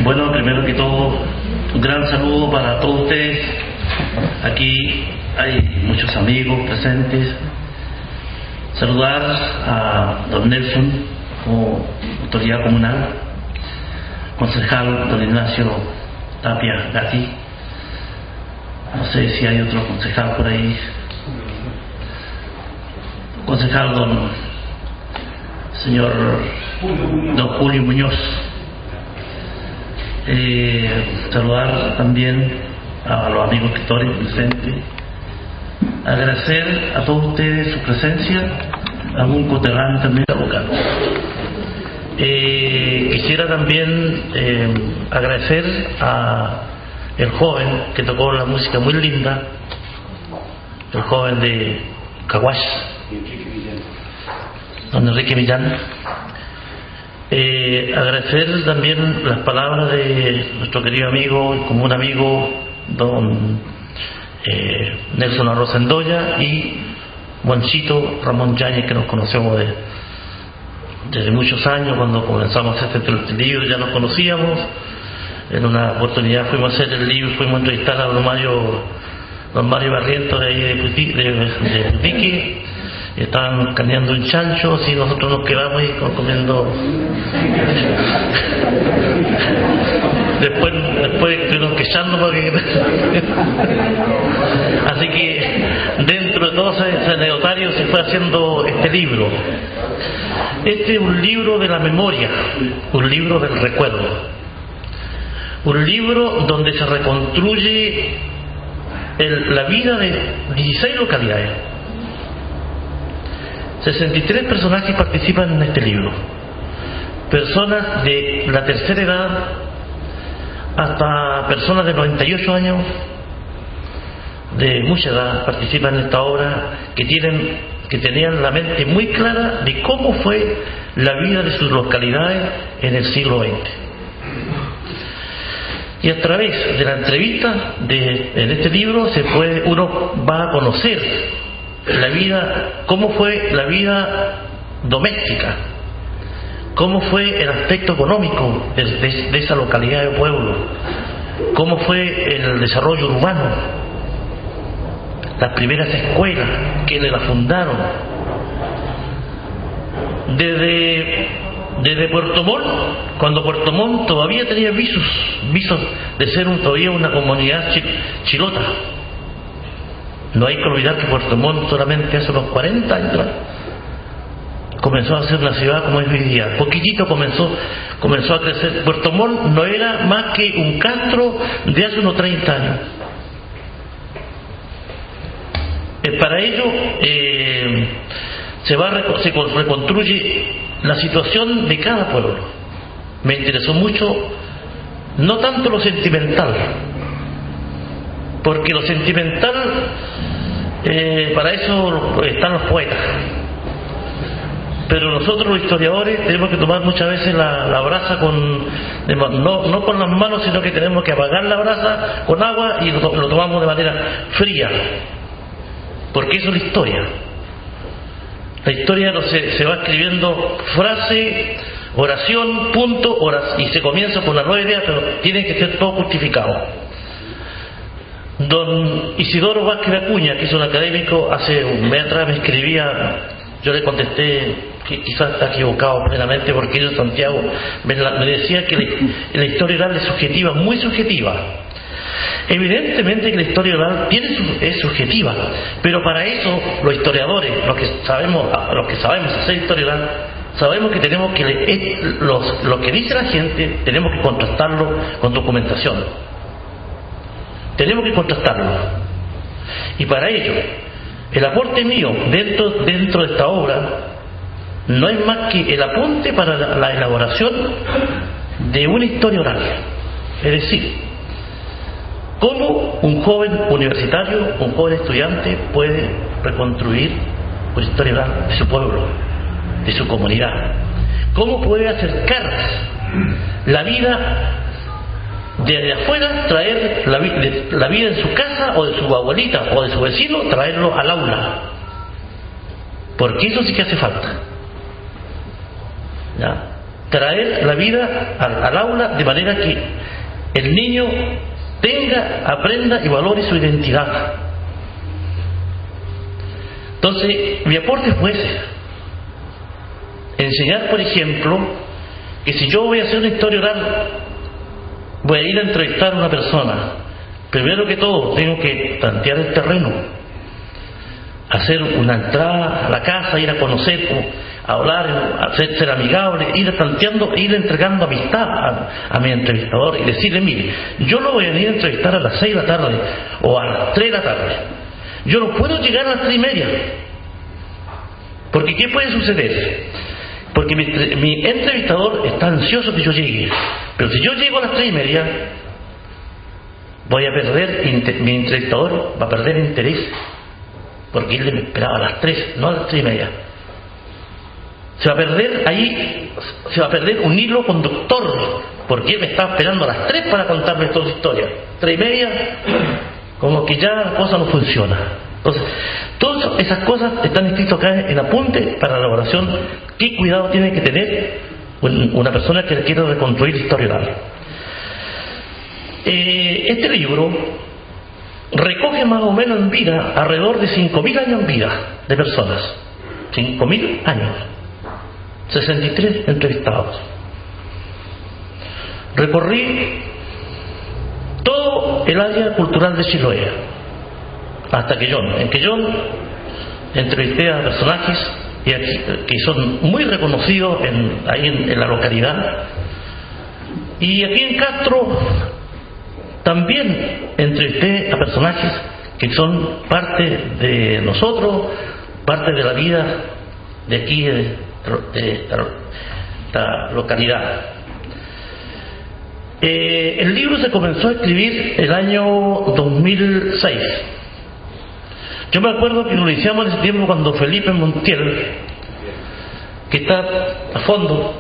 Bueno, primero que todo, un gran saludo para todos ustedes. Aquí hay muchos amigos presentes. Saludar a don Nelson como autoridad comunal, concejal don Ignacio Tapia Gatti. No sé si hay otro concejal por ahí. Concejal don Julio Muñoz. Saludar también a los amigos escritores presentes. Agradecer a todos ustedes su presencia, a un coterráneo también local. Quisiera también agradecer a el joven que tocó la música muy linda, el joven de Caguas, don Enrique Millán. Agradecer también las palabras de nuestro querido amigo y común amigo don Nelson Arroz Endoya y Juancito Ramón Yáñez, que nos conocemos desde muchos años. Cuando comenzamos este libro ya nos conocíamos. En una oportunidad fuimos a hacer el libro, fuimos a entrevistar a don Mario Barrientos de ahí de Putique. Estaban caneando un chancho y nosotros nos quedamos ahí comiendo. Después estuvimos quejando porque... Así que dentro de todo ese anecdotario se fue haciendo este libro. Este es un libro de la memoria, un libro del recuerdo, un libro donde se reconstruye la vida de 16 localidades. 63 personajes participan en este libro, personas de la tercera edad hasta personas de 98 años, de mucha edad, participan en esta obra, que tenían la mente muy clara de cómo fue la vida de sus localidades en el siglo XX. Y a través de la entrevista en este libro uno va a conocer la vida, cómo fue la vida doméstica, cómo fue el aspecto económico de esa localidad de pueblo, cómo fue el desarrollo urbano, las primeras escuelas, quienes las fundaron, desde Puerto Montt, cuando Puerto Montt todavía tenía visos de ser todavía una comunidad chilota. No hay que olvidar que Puerto Montt solamente hace unos 40 años comenzó a ser una ciudad como es hoy día. Poquitito comenzó a crecer. Puerto Montt no era más que un castro de hace unos 30 años. Para ello se reconstruye la situación de cada pueblo. Me interesó mucho, no tanto lo sentimental, porque lo sentimental, para eso están los poetas. Pero nosotros los historiadores tenemos que tomar muchas veces la brasa no con las manos, sino que tenemos que apagar la brasa con agua y lo tomamos de manera fría, porque eso es la historia. La historia se va escribiendo frase, oración, punto, y se comienza con una nueva idea, pero tiene que ser todo justificado. Don Isidoro Vázquez Acuña, que es un académico, hace un mes atrás me escribía, yo le contesté que quizás está equivocado plenamente, porque yo en Santiago me decía que la historia oral es subjetiva, muy subjetiva. Evidentemente que la historia oral es subjetiva, pero para eso los historiadores, los que sabemos hacer historia oral, sabemos que tenemos que lo que dice la gente tenemos que contrastarlo con documentación. Tenemos que contrastarlo. Y para ello, el aporte mío dentro de esta obra no es más que el apunte para la elaboración de una historia oral. Es decir, cómo un joven universitario, un joven estudiante puede reconstruir una historia oral de su pueblo, de su comunidad. Cómo puede acercar la vida de afuera, traer la vida en su casa o de su abuelita o de su vecino, traerlo al aula, porque eso sí que hace falta. ¿Ya? traer la vida al aula de manera que el niño aprenda y valore su identidad. Entonces, mi aporte fue ese. Enseñar, por ejemplo, que si yo voy a hacer una historia oral, voy a ir a entrevistar a una persona. Primero que todo, tengo que tantear el terreno, hacer una entrada a la casa, ir a conocer, a hablar, ser amigable, ir tanteando, ir entregando amistad a mi entrevistador y decirle, mire, yo lo voy a venir a entrevistar a las 6 de la tarde o a las 3 de la tarde. Yo no puedo llegar a las 3:30. Porque ¿qué puede suceder? Porque mi entrevistador está ansioso que yo llegue. Pero si yo llego a las 3:30, voy a perder, mi entrevistador va a perder interés. Porque él me esperaba a las 3, no a las 3:30. Se va a perder un hilo conductor. Porque él me estaba esperando a las 3 para contarme toda su historia. 3:30, como que ya la cosa no funciona. Entonces, todas esas cosas están escritas acá en apunte para la elaboración. ¿Qué cuidado tiene que tener una persona que quiere reconstruir la historia oral? Este libro recoge más o menos en vida alrededor de 5.000 años en vida de personas. 5.000 años. 63 entrevistados. Recorrí todo el área cultural de Chiloé hasta Quellón. En Quellón entrevisté a personajes que son muy reconocidos ahí en la localidad. Y aquí en Castro también entrevisté a personajes que son parte de nosotros, parte de la vida de aquí, de esta localidad. El libro se comenzó a escribir el año 2006. Yo me acuerdo que lo iniciamos en ese tiempo cuando Felipe Montiel, que está a fondo,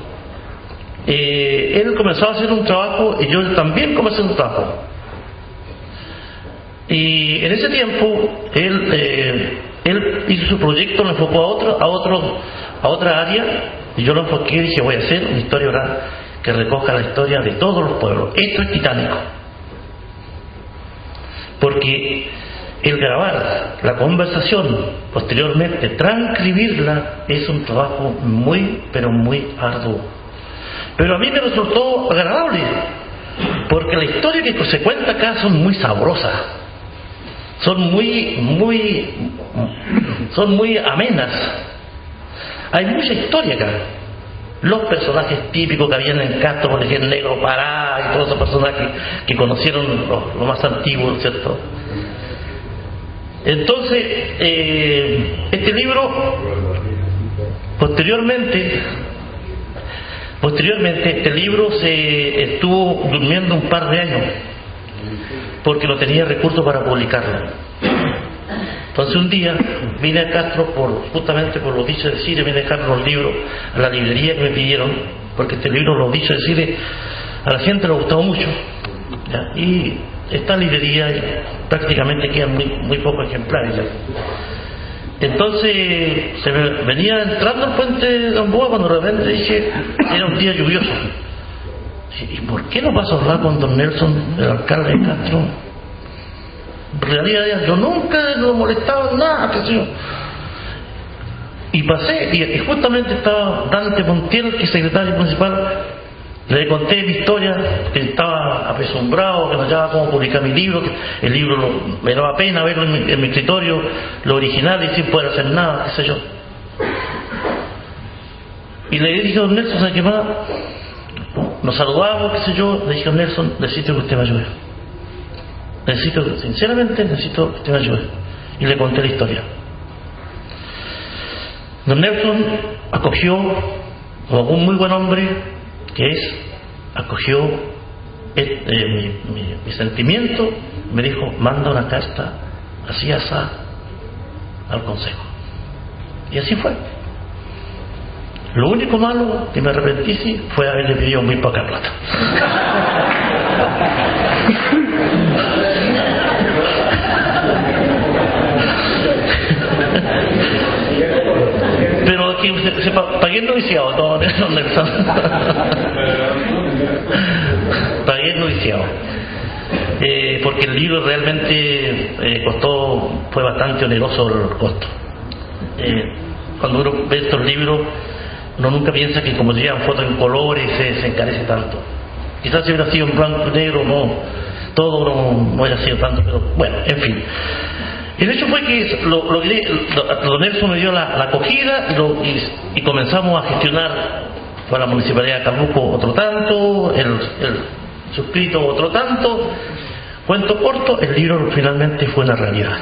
él comenzó a hacer un trabajo y yo también comencé un trabajo. Y en ese tiempo él hizo su proyecto, lo enfocó a otra área, y yo lo enfoqué y dije, voy a hacer una historia oral que recoja la historia de todos los pueblos. Esto es titánico, porque el grabar la conversación, posteriormente transcribirla, es un trabajo muy, pero muy arduo. Pero a mí me resultó agradable, porque la historia que se cuenta acá son muy sabrosas, son muy amenas. Hay mucha historia acá. Los personajes típicos que habían en Castro, por ejemplo, Negro Pará y todos esos personajes que conocieron los más antiguos, ¿cierto? Entonces, este libro, posteriormente este libro se estuvo durmiendo un par de años, porque no tenía recursos para publicarlo. Entonces un día vine a Castro justamente por los dichos de Cire, vine a dejar los libros a la librería que me pidieron, porque este libro, los dichos de Cire, a la gente le gustó mucho, ¿ya? Y esta librería prácticamente quedan muy pocos ejemplares ya. Entonces se me venía entrando el puente de Don Boa cuando de repente dije, era un día lluvioso, ¿y por qué no paso a hablar con don Nelson, el alcalde de Castro? En realidad yo nunca lo molestaba en nada, qué sé yo. Y pasé, y justamente estaba Dante Montiel, que es secretario principal. Le conté mi historia, que estaba apesumbrado, que no hallaba cómo publicar mi libro, que el libro me daba pena verlo en mi escritorio, lo original, y sin poder hacer nada, qué sé yo. Y le dije a don Nelson, ¿sabe qué más? Nos saludamos, qué sé yo. Le dije a don Nelson, necesito que usted me ayude. Sinceramente necesito que usted me ayude. Y le conté la historia. Don Nelson acogió, como un muy buen hombre que es, acogió mi sentimiento. Me dijo, manda una carta así asá al consejo. Y así fue. Lo único malo que me arrepentí sí fue haberle pedido muy poca plata. Pero que se pagué el noviciado, todo, no me Está bien noviciado. Porque el libro realmente fue bastante oneroso el costo. Cuando uno ve estos libros, uno nunca piensa que como llevan fotos en colores se encarece tanto. Quizás si hubiera sido en blanco y negro, todo no hubiera sido tanto, pero bueno, en fin. El hecho fue que don Nelson me dio la acogida y comenzamos a gestionar con la Municipalidad de Calbuco otro tanto, el suscrito otro tanto. Cuento corto, el libro finalmente fue una realidad.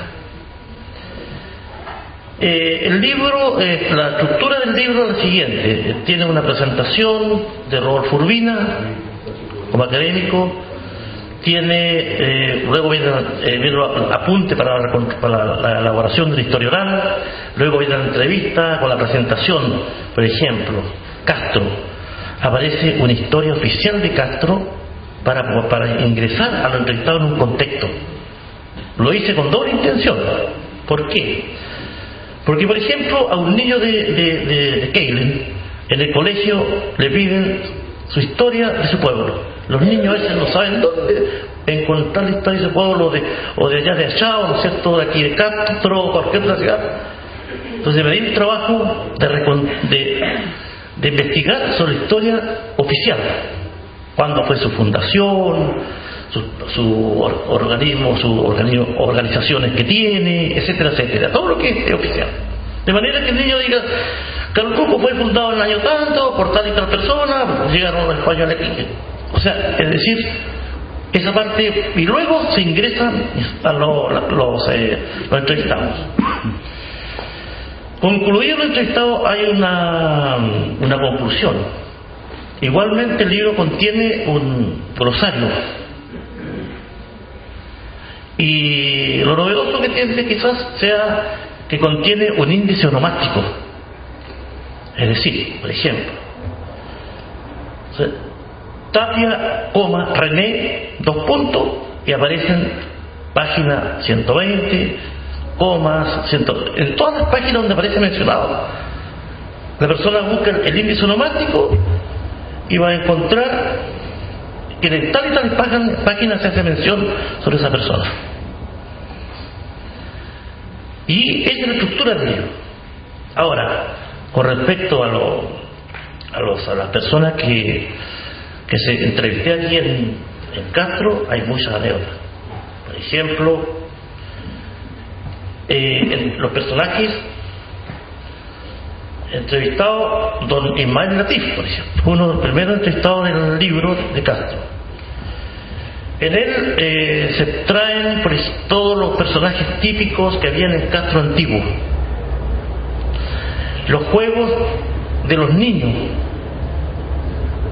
El libro, la estructura del libro es la siguiente: tiene una presentación de Rodolfo Urbina como académico, luego viene apunte para la elaboración de la historia oral, luego viene la entrevista con la presentación. Por ejemplo, Castro, aparece una historia oficial de Castro para ingresar a lo entrevistado en un contexto. Lo hice con doble intención. ¿Por qué? Porque, por ejemplo, a un niño de Keilen en el colegio le piden su historia de su pueblo. Los niños a veces no saben dónde encontrar la historia de su pueblo, o de allá de Achao, ¿no es cierto?, de aquí de Castro, o cualquier otra ciudad. Entonces me di un trabajo de investigar sobre la historia oficial. Cuándo fue su fundación, organizaciones que tiene, etcétera, etcétera. Todo lo que es oficial. De manera que el niño diga: Calbuco fue fundado en el año tanto, por tal y tal persona, llegaron los españoles aquí. O sea, es decir, esa parte, y luego se ingresan a los entrevistados. Concluido el entrevistado, hay una conclusión. Igualmente el libro contiene un glosario, y lo novedoso que tiene quizás sea que contiene un índice onomástico. Es decir, por ejemplo, Tapia, René, y aparecen página 120, en todas las páginas donde aparece mencionado. La persona busca el índice onomástico y va a encontrar que en tal y tal página se hace mención sobre esa persona. Y esa es la estructura del libro. Ahora, con respecto a las personas que se entrevisté aquí en Castro, hay muchas anécdotas. Por ejemplo, los personajes entrevistado, don Ismael Latif, por ejemplo, uno de los primeros entrevistados del libro de Castro. En él se traen todos los personajes típicos que habían en Castro antiguo, los juegos de los niños,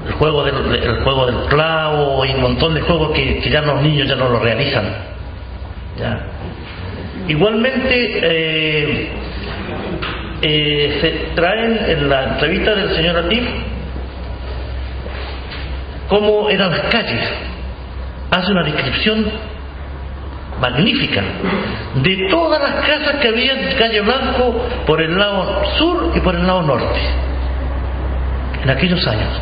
el juego del clavo y un montón de juegos que ya los niños ya no lo realizan. ¿Ya? Igualmente se traen en la entrevista del señor Latif cómo eran las calles. Hace una descripción magnífica de todas las casas que había en Calle Blanco por el lado sur y por el lado norte en aquellos años.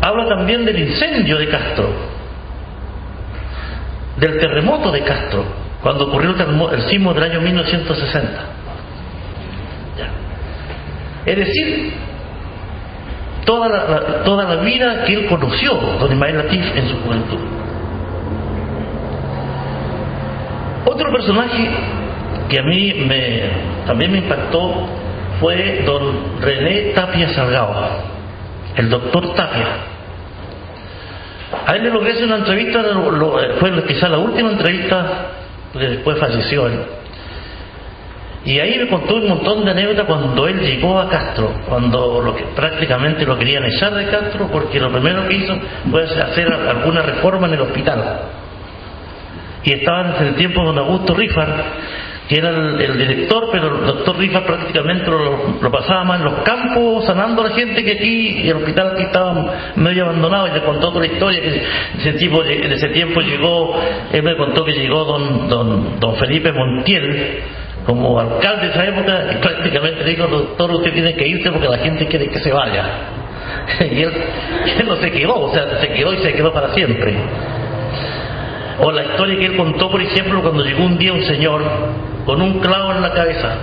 Habla también del incendio de Castro, del terremoto de Castro, cuando ocurrió el sismo del año 1960. Es decir, toda la vida que él conoció, don Ismael Latif, en su juventud. Otro personaje que a mí también me impactó fue don René Tapia Salgado, el doctor Tapia. A él le logré hacer una entrevista, fue quizá la última entrevista, porque después falleció él. Y ahí me contó un montón de anécdotas cuando él llegó a Castro, cuando prácticamente lo querían echar de Castro, porque lo primero que hizo fue hacer alguna reforma en el hospital. Y estaba en el tiempo de don Augusto Rifar, que era el director, pero el doctor Rifar prácticamente lo pasaba más en los campos, sanando a la gente, que aquí, y el hospital aquí estaba medio abandonado. Y le contó toda la historia, que en ese tiempo llegó, él me contó que llegó don Felipe Montiel, como alcalde de esa época, y prácticamente le dijo: doctor, usted tiene que irse porque la gente quiere que se vaya. Y él no se quedó, o sea, se quedó y se quedó para siempre. O la historia que él contó, por ejemplo, cuando llegó un día un señor con un clavo en la cabeza.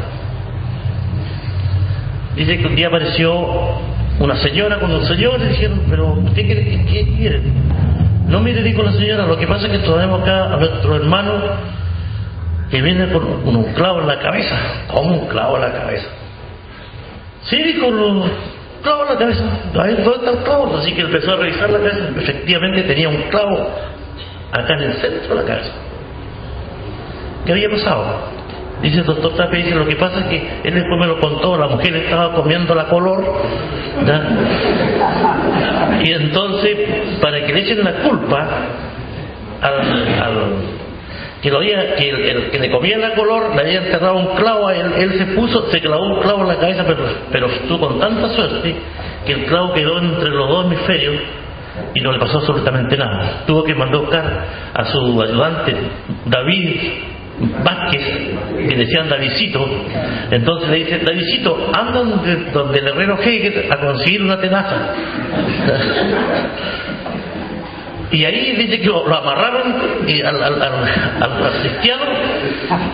Dice que un día apareció una señora con un señor y dijeron: pero ¿usted qué quiere? No, mire, dijo la señora, lo que pasa es que traemos acá a nuestro hermano que viene con un clavo en la cabeza. ¿Cómo un clavo en la cabeza? Sí, dijo, un clavo en la cabeza. A ver, ¿dónde está el clavo? Así que empezó a revisar la cabeza. Efectivamente tenía un clavo acá en el centro de la cabeza. ¿Qué había pasado? Dice el doctor Tapia, dice: lo que pasa es que él después me lo contó, la mujer estaba comiendo la color, ¿verdad? Y entonces, para que le echen la culpa al que el que le comía la color, le había enterrado un clavo a él, se clavó un clavo en la cabeza, pero estuvo con tanta suerte que el clavo quedó entre los dos hemisferios y no le pasó absolutamente nada. Tuvo que mandar a buscar a su ayudante David Vázquez, que decían Davidcito. Entonces le dice: Davidcito, anda donde el herrero Hegel a conseguir una tenaza. Y ahí dice que lo amarraron al cristiano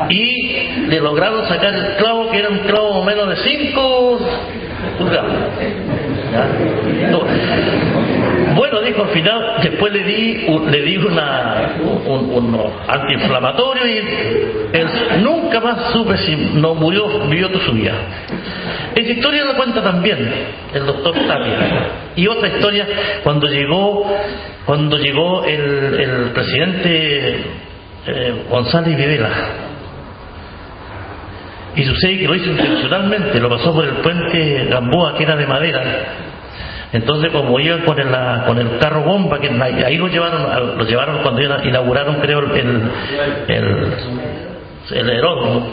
y le lograron sacar el clavo, que era un clavo menos de 5 pulgadas. No. Bueno, dijo, al final, después le di un antiinflamatorio y él nunca más supe si no vivió toda su vida. Esa historia la cuenta también el doctor Tapia. Y otra historia, cuando llegó el presidente González Videla, y sucede que lo hizo intencionalmente, lo pasó por el puente Gamboa, que era de madera. Entonces, como iban con el carro bomba, que ahí lo llevaron cuando inauguraron, creo, el aeródromo,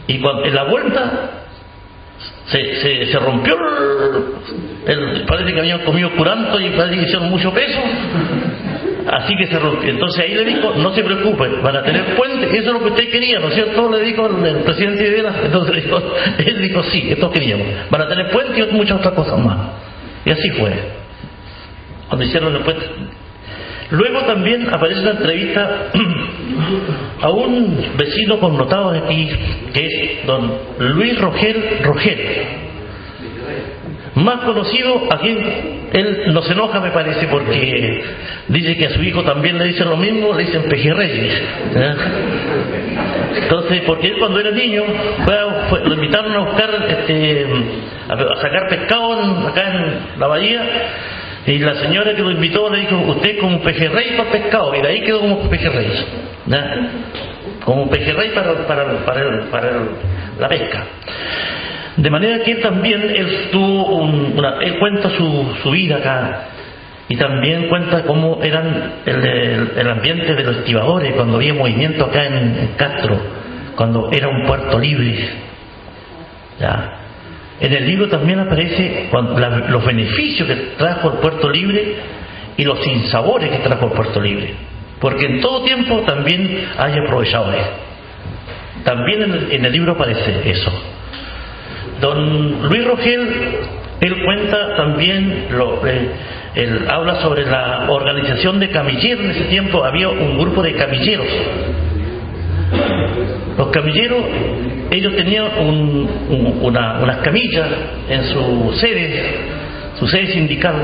y cuando en la vuelta se rompió parece que habían comido curanto y parece que hicieron mucho peso, así que se rompió. Entonces ahí le dijo: no se preocupe, van a tener puente, eso es lo que usted quería, ¿no es cierto? Le dijo el presidente Videla. Entonces él dijo: sí, esto queríamos, van a tener puente y muchas otras cosas más. Y así fue cuando hicieron el puente. Luego también aparece una entrevista a un vecino connotado de aquí, que es don Luis Rogel, más conocido, a quien él no se enoja, me parece, porque dice que a su hijo también le dicen lo mismo, le dicen Pejerreyes. Entonces, porque él cuando era niño lo invitaron a buscar a sacar pescado acá en la bahía, y la señora que lo invitó le dijo: usted es como un pejerrey para pescado, y de ahí quedó como pejerrey, como un pejerrey para la pesca. De manera que él también él cuenta su vida acá, y también cuenta cómo eran el ambiente de los estibadores cuando había movimiento acá en Castro, cuando era un puerto libre. ¿Ya? En el libro también aparece los beneficios que trajo el puerto libre y los sinsabores que trajo el puerto libre, porque en todo tiempo también hay aprovechadores. También en el libro aparece eso. Don Luis Rogel, él cuenta también, él habla sobre la organización de camilleros. En ese tiempo había un grupo de camilleros. Los camilleros, ellos tenían unas camillas en su sede sindical,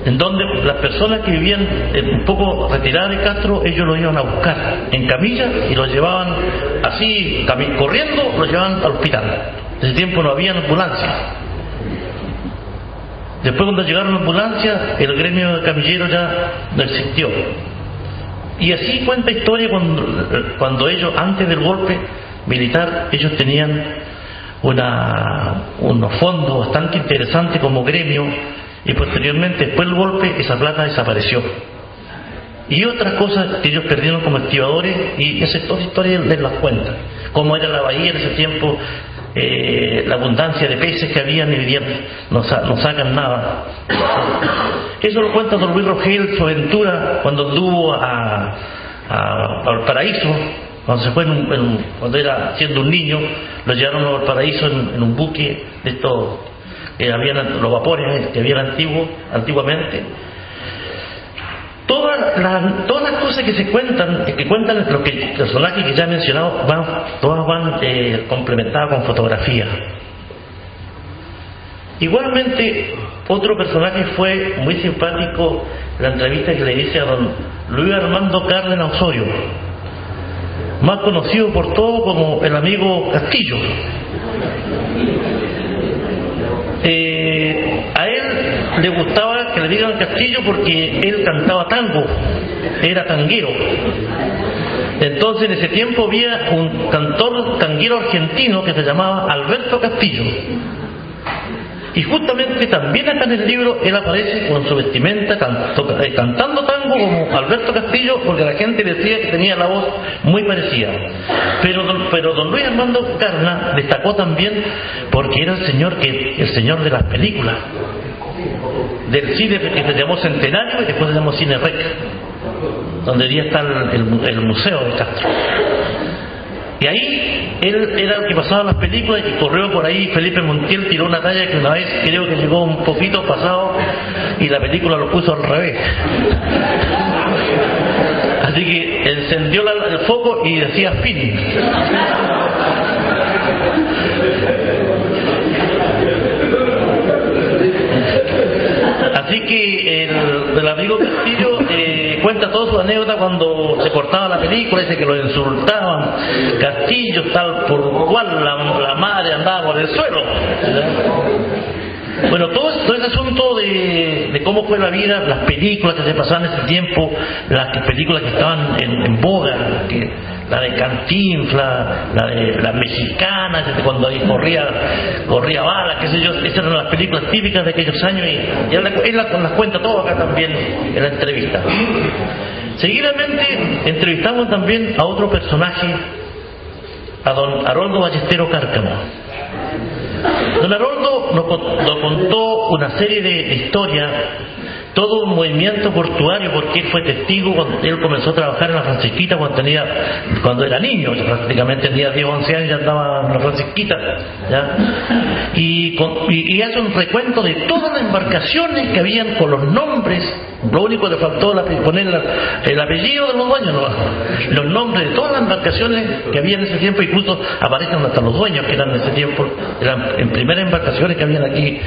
en donde las personas que vivían un poco retiradas de Castro, ellos lo iban a buscar en camillas y los llevaban así, corriendo, los llevaban al hospital. En ese tiempo no había ambulancias. Después, cuando llegaron las ambulancias, el gremio de camilleros ya no existió. Y así cuenta historia cuando ellos, antes del golpe militar, ellos tenían unos fondos bastante interesantes como gremio, y posteriormente, después del golpe, esa plata desapareció. Y otras cosas que ellos perdieron como estibadores, y esa historia les las cuenta. Cómo era la bahía en ese tiempo, la abundancia de peces que habían, y hoy no sacan nada. Eso lo cuenta don Luis Rogel, su aventura cuando anduvo a Valparaíso, Cuando se fue cuando era siendo un niño, lo llevaron a Valparaíso en un buque de estos que habían, los vapores que habían antiguamente. Todas las cosas que se cuentan, los personajes que ya he mencionado, todas van complementadas con fotografía. Igualmente, otro personaje fue muy simpático, la entrevista que le hice a don Luis Armando Cárdenas Osorio, más conocido por todo como el amigo Castillo. A él le gustaba que le digan Castillo porque él cantaba tango, era tanguero. Entonces en ese tiempo había un cantor tanguero argentino que se llamaba Alberto Castillo. Y justamente también acá en el libro él aparece con su vestimenta cantando tango como Alberto Castillo, porque la gente decía que tenía la voz muy parecida. Pero don Luis Armando Cárdenas destacó también porque era el señor de las películas, del cine que se llamó Centenario y después se llamó Cine Rec, donde hoy día está el museo de Castro. Y ahí él era el que pasaba las películas y corrió por ahí. Felipe Montiel tiró una talla que una vez creo que llegó un poquito pasado y la película lo puso al revés. Así que encendió el foco y decía fin. Así que el amigo Castillo cuenta toda su anécdota cuando se cortaba la película, dice que lo insultaban, Castillo tal por cual la madre andaba por el suelo. Bueno, todo ese asunto de cómo fue la vida, las películas que se pasaban en ese tiempo, las películas que estaban en boga, la de Cantinflas, la mexicana, cuando ahí corría bala, qué sé yo, esas eran las películas típicas de aquellos años y él las cuenta todo acá también en la entrevista. Seguidamente entrevistamos también a otro personaje, a don Haroldo Ballestero Cárcamo. Don Haroldo nos contó una serie de historias, todo un movimiento portuario, porque él fue testigo cuando él comenzó a trabajar en la Francisquita cuando era niño, prácticamente tenía 10 o 11 años, ya andaba en la Francisquita, ¿ya? Y hace un recuento de todas las embarcaciones que habían con los nombres. Lo único que le faltó poner el apellido de los dueños, los nombres de todas las embarcaciones que había en ese tiempo, incluso aparecen hasta los dueños que eran en ese tiempo, eran en primeras embarcaciones que habían aquí.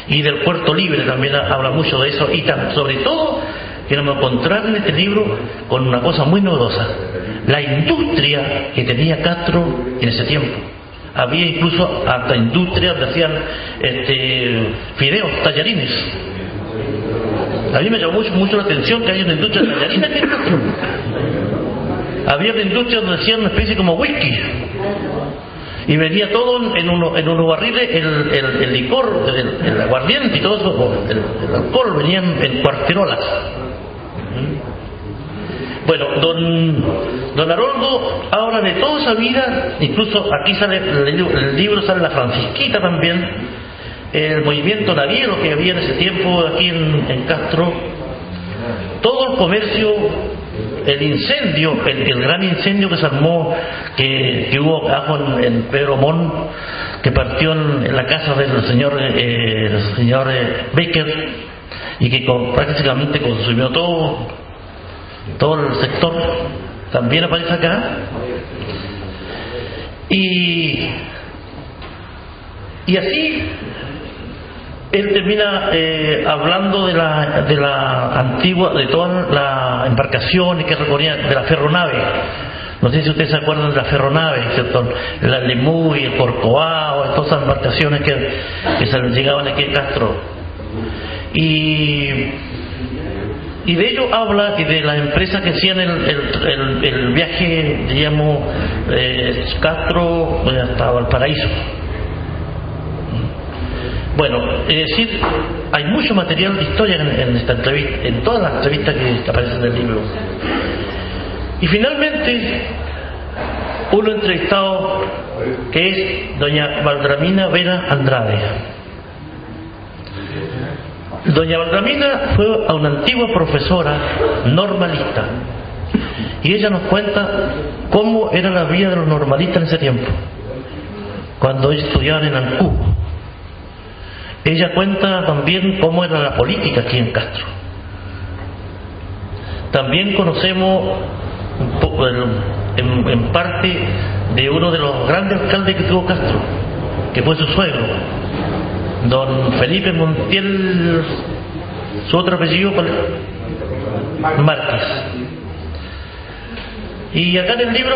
Y del Puerto Libre también habla mucho de eso, y sobre todo queremos encontrar en este libro con una cosa muy novedosa, la industria que tenía Castro en ese tiempo. Había incluso hasta industrias donde hacían fideos, tallarines. A mí me llamó mucho la atención que hay una industria de tallarines aquí en Castro. Había una industria donde hacían una especie como whisky. Y venía todo en unos barriles, el licor, el aguardiente y todo eso, el alcohol venía en cuarterolas. Bueno, don Haroldo habla de toda esa vida, incluso aquí sale, el libro sale la Francisquita también, el movimiento naviero que había en ese tiempo aquí en Castro, todo el comercio, el incendio, el gran incendio que se armó, que hubo abajo en Pedro Montt, que partió en la casa del señor Baker y que prácticamente consumió todo el sector, también aparece acá. Y así él termina hablando de la antigua, de todas las embarcaciones que recorrían, de la ferronave. No sé si ustedes se acuerdan de la ferronave, ¿cierto? La Lemuy, el Corcovado, todas esas embarcaciones que se llegaban aquí a Castro. Y de ello habla y de las empresas que hacían el viaje, digamos, Castro hasta Valparaíso. Bueno, es decir, hay mucho material de historia en esta entrevista, en todas las entrevistas que aparecen en el libro. Y finalmente, uno entrevistado que es doña Valdramina Vera Andrade. Doña Valdramina fue a una antigua profesora normalista y ella nos cuenta cómo era la vida de los normalistas en ese tiempo, cuando ellos estudiaban en Ancú. Ella cuenta también cómo era la política aquí en Castro. También conocemos un poco, en parte, de uno de los grandes alcaldes que tuvo Castro, que fue su suegro, don Felipe Montiel, su otro apellido, Márquez. Y acá en el libro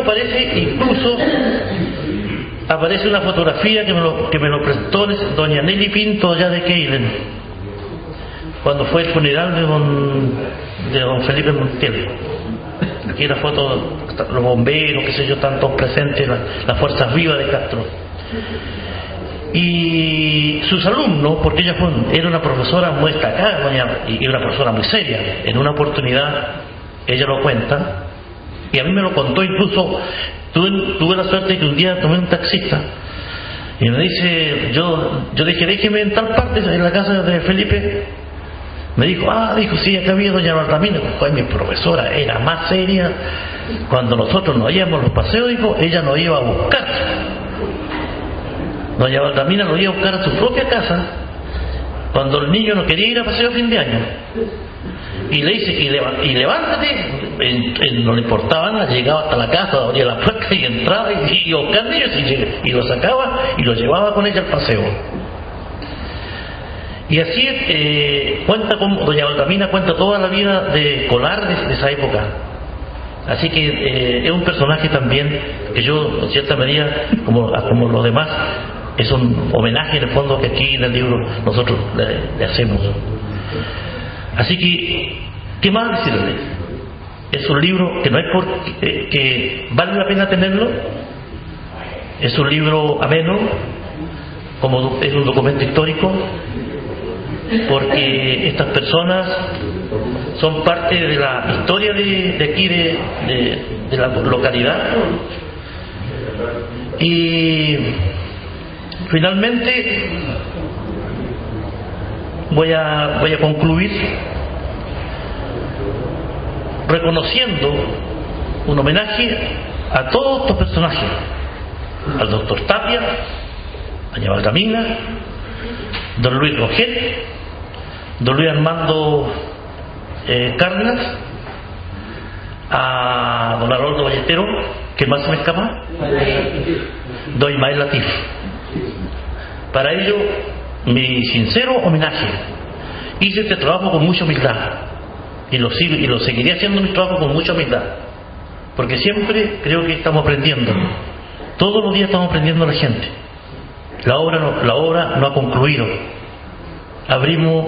aparece una fotografía que me lo prestó doña Nelly Pinto allá de Keilen, cuando fue el funeral de don Felipe Montiel. Aquí la foto, los bomberos, qué sé yo, están todos presentes, las fuerzas vivas de Castro. Y sus alumnos, porque ella era una profesora muy destacada y una profesora muy seria, en una oportunidad ella lo cuenta, y a mí me lo contó. Incluso tuve la suerte de que un día tomé un taxista y me dice, yo dije, déjeme en tal parte, en la casa de Felipe. Me dijo, sí, acá había doña Baltamina. Pues mi profesora era más seria. Cuando nosotros nos íbamos a los paseos, dijo, ella nos iba a buscar. Doña Baltamina lo iba a buscar a su propia casa cuando el niño no quería ir a paseo a fin de año. Y le dice, y levántate. No le importaba nada, llegaba hasta la casa, abría la puerta y entraba y buscaba a niños y lo sacaba y lo llevaba con ella al paseo. Y así cuenta como doña Baltamina cuenta toda la vida de escolar de esa época. Así que es un personaje también que yo, en cierta medida, como los demás, es un homenaje en el fondo que aquí en el libro nosotros le hacemos. Así que, ¿qué más decirle? Es un libro que no hay que vale la pena tenerlo. Es un libro ameno, como es un documento histórico, porque estas personas son parte de la historia de aquí, de la localidad. Y finalmente voy a concluir reconociendo un homenaje a todos estos personajes: al doctor Tapia, a doña Baltamina, don Luis Roget, don Luis Armando Cárdenas, a don Haroldo Ballestero, que más se me escapa, don Ismael Latif. Para ello, mi sincero homenaje. Hice este trabajo con mucha humildad y lo seguiré haciendo, mi trabajo con mucha humildad, porque siempre creo que estamos aprendiendo. Todos los días estamos aprendiendo a la gente. La obra no ha concluido. Abrimos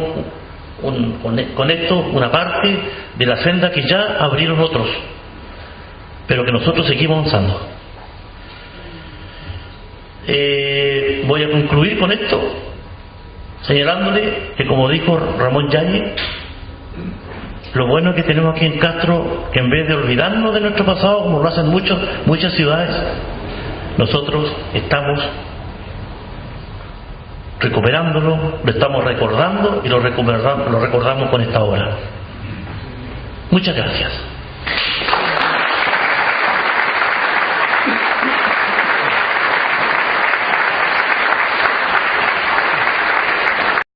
con esto una parte de la senda que ya abrieron otros, pero que nosotros seguimos avanzando. Voy a concluir con esto señalándole que, como dijo Ramón Yáñez, lo bueno que tenemos aquí en Castro, que en vez de olvidarnos de nuestro pasado como lo hacen muchas ciudades, nosotros estamos recuperándolo, lo estamos recordando y lo recordamos con esta obra. Muchas gracias.